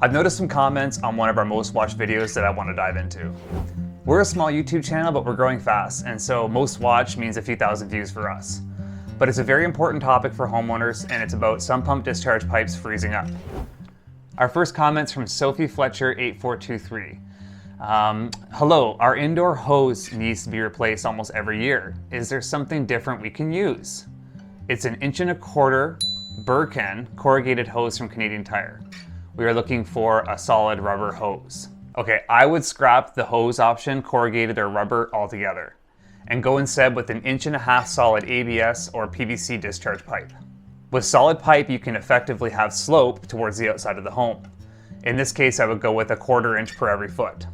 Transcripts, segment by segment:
I've noticed some comments on one of our most watched videos that I want to dive into. We're a small YouTube channel, but we're growing fast, and so most watch means a few thousand views for us. But it's a very important topic for homeowners, and it's about sump pump discharge pipes freezing up. Our first comment's from Sophie Fletcher 8423. Hello, our indoor hose needs to be replaced almost every year. Is there something different we can use? It's an 1.25" Birkin corrugated hose from Canadian Tire. We are looking for a solid rubber hose. Okay, I would scrap the hose option, corrugated or rubber altogether, and go instead with an 1.5" solid ABS or PVC discharge pipe. With solid pipe, you can effectively have slope towards the outside of the home. In this case, I would go with 1/4 inch per every foot.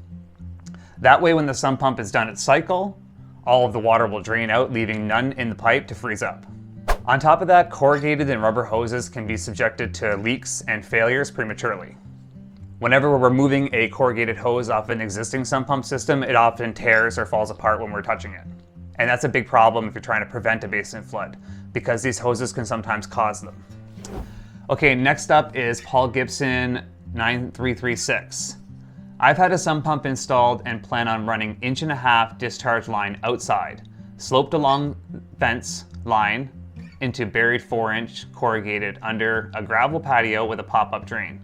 That way, when the sump pump is done its cycle, all of the water will drain out, leaving none in the pipe to freeze up. On top of that, corrugated and rubber hoses can be subjected to leaks and failures prematurely. Whenever we're removing a corrugated hose off an existing sump pump system, it often tears or falls apart when we're touching it. And that's a big problem if you're trying to prevent a basement flood, because these hoses can sometimes cause them. Okay, next up is Paul Gibson 9336. I've had a sump pump installed and plan on running 1.5" discharge line outside, sloped along fence line into buried 4" corrugated under a gravel patio with a pop-up drain.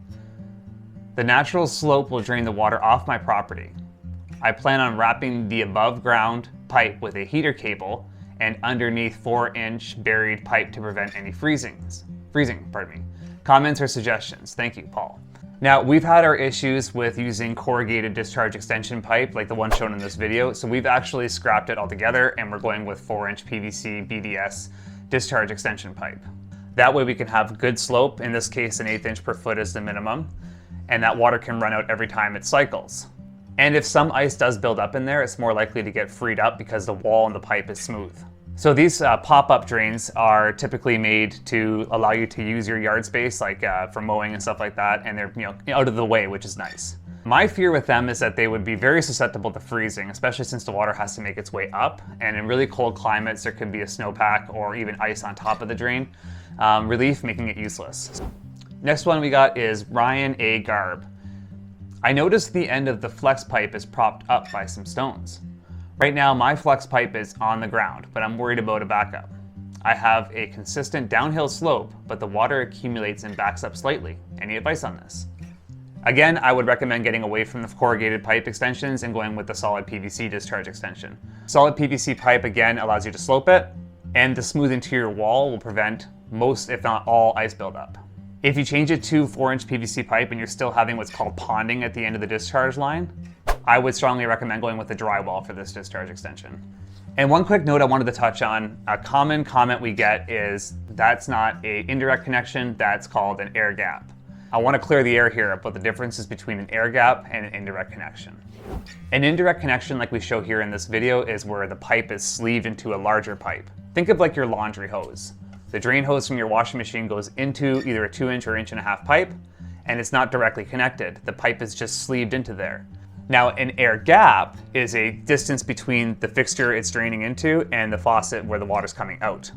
The natural slope will drain the water off my property. I plan on wrapping the above ground pipe with a heater cable and underneath 4" buried pipe to prevent any freezing. Comments or suggestions? Thank you, Paul. Now, we've had our issues with using corrugated discharge extension pipe like the one shown in this video, so we've actually scrapped it altogether and we're going with 4" PVC BDS discharge extension pipe. That way we can have good slope, in this case an 1/8" per foot is the minimum, and that water can run out every time it cycles. And if some ice does build up in there, it's more likely to get freed up because the wall in the pipe is smooth. So these pop-up drains are typically made to allow you to use your yard space, like for mowing and stuff like that, and they're out of the way, which is nice. My fear with them is that they would be very susceptible to freezing, especially since the water has to make its way up, and in really cold climates there could be a snowpack or even ice on top of the drain relief, making it useless. Next one we got is Ryan A. Garb. I noticed the end of the flex pipe is propped up by some stones. Right now my flex pipe is on the ground, but I'm worried about a backup. I have a consistent downhill slope, but the water accumulates and backs up slightly. Any advice on this? Again, I would recommend getting away from the corrugated pipe extensions and going with the solid PVC discharge extension. Solid PVC pipe, again, allows you to slope it, and the smooth interior wall will prevent most, if not all, ice buildup. If you change it to 4" PVC pipe and you're still having what's called ponding at the end of the discharge line, I would strongly recommend going with the drywall for this discharge extension. And one quick note I wanted to touch on, a common comment we get is that's not an indirect connection, that's called an air gap. I want to clear the air here about the differences between an air gap and an indirect connection. An indirect connection, like we show here in this video, is where the pipe is sleeved into a larger pipe. Think of like your laundry hose. The drain hose from your washing machine goes into either a 2" or 1.5" pipe, and it's not directly connected. The pipe is just sleeved into there. Now, an air gap is a distance between the fixture it's draining into and the faucet where the water's coming out.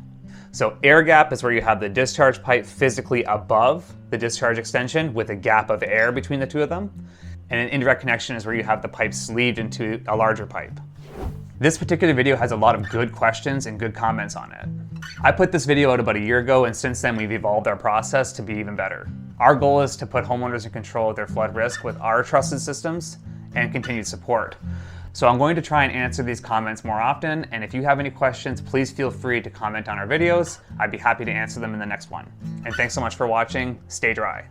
So air gap is where you have the discharge pipe physically above the discharge extension with a gap of air between the two of them. And an indirect connection is where you have the pipe sleeved into a larger pipe. This particular video has a lot of good questions and good comments on it. I put this video out about a year ago, and since then we've evolved our process to be even better. Our goal is to put homeowners in control of their flood risk with our trusted systems and continued support. So I'm going to try and answer these comments more often, and if you have any questions, please feel free to comment on our videos. I'd be happy to answer them in the next one. And thanks so much for watching. Stay dry.